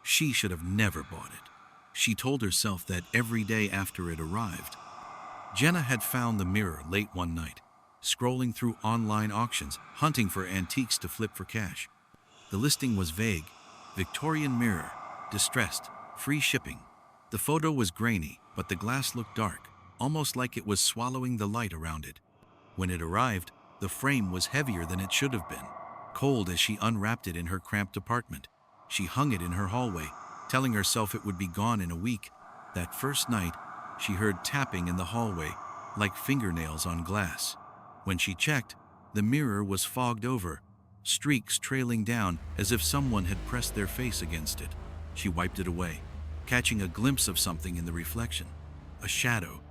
She should have never bought it. She told herself that every day after it arrived. Jenna had found the mirror late one night, scrolling through online auctions, hunting for antiques to flip for cash. The listing was vague: Victorian mirror, distressed, free shipping. The photo was grainy, but the glass looked dark, almost like it was swallowing the light around it. When it arrived, the frame was heavier than it should have been. Cold as she unwrapped it in her cramped apartment, she hung it in her hallway, telling herself it would be gone in a week. That first night, she heard tapping in the hallway, like fingernails on glass. When she checked, the mirror was fogged over, streaks trailing down as if someone had pressed their face against it. She wiped it away, catching a glimpse of something in the reflection. A shadow,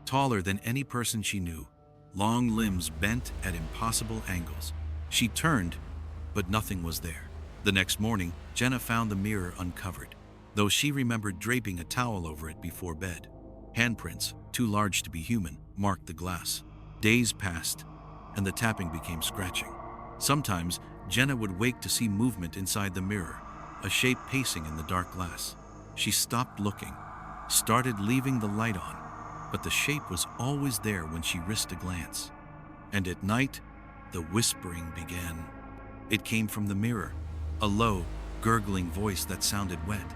taller than any person she knew, long limbs bent at impossible angles. She turned, but nothing was there. The next morning, Jenna found the mirror uncovered, though she remembered draping a towel over it before bed. Handprints, too large to be human, marked the glass. Days passed, and the tapping became scratching. Sometimes, Jenna would wake to see movement inside the mirror, a shape pacing in the dark glass. She stopped looking, started leaving the light on, but the shape was always there when she risked a glance. And at night, the whispering began. It came from the mirror, a low, gurgling voice that sounded wet,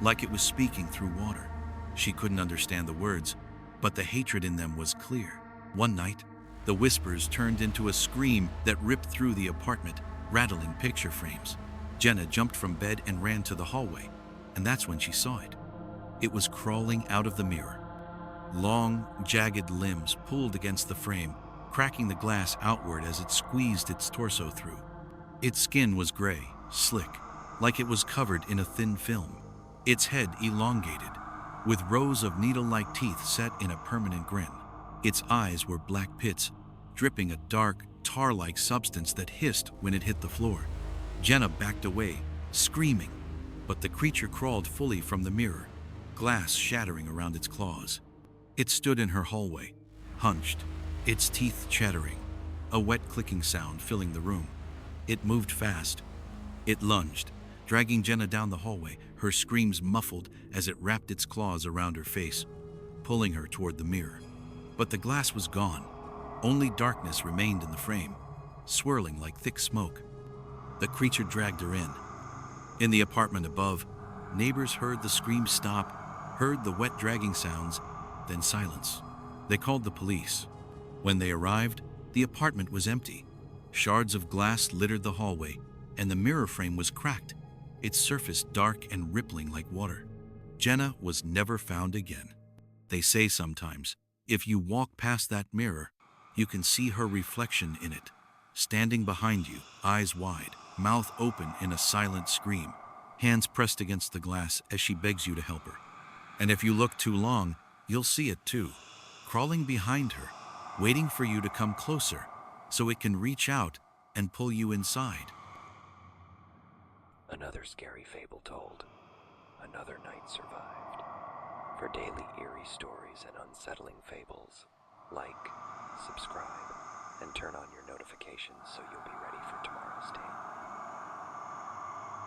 like it was speaking through water. She couldn't understand the words, but the hatred in them was clear. One night, the whispers turned into a scream that ripped through the apartment, rattling picture frames. Jenna jumped from bed and ran to the hallway, and that's when she saw it. It was crawling out of the mirror. Long, jagged limbs pulled against the frame, cracking the glass outward as it squeezed its torso through. Its skin was gray, slick, like it was covered in a thin film. Its head elongated, with rows of needle-like teeth set in a permanent grin. Its eyes were black pits, dripping a dark, tar-like substance that hissed when it hit the floor. Jenna backed away, screaming, but the creature crawled fully from the mirror, glass shattering around its claws. It stood in her hallway, hunched, its teeth chattering, a wet clicking sound filling the room. It moved fast. It lunged, dragging Jenna down the hallway, her screams muffled as it wrapped its claws around her face, pulling her toward the mirror. But the glass was gone. Only darkness remained in the frame, swirling like thick smoke. The creature dragged her in. In the apartment above, neighbors heard the screams stop, heard the wet dragging sounds, then silence. They called the police. When they arrived, the apartment was empty. Shards of glass littered the hallway, and the mirror frame was cracked, its surface dark and rippling like water. Jenna was never found again. They say sometimes, if you walk past that mirror, you can see her reflection in it, standing behind you, eyes wide, mouth open in a silent scream, hands pressed against the glass as she begs you to help her. And if you look too long, you'll see it too, crawling behind her, waiting for you to come closer so it can reach out and pull you inside. Another scary fable told. Another night survived. For daily eerie stories and unsettling fables, like, subscribe, and turn on your notifications so you'll be ready for tomorrow's tale.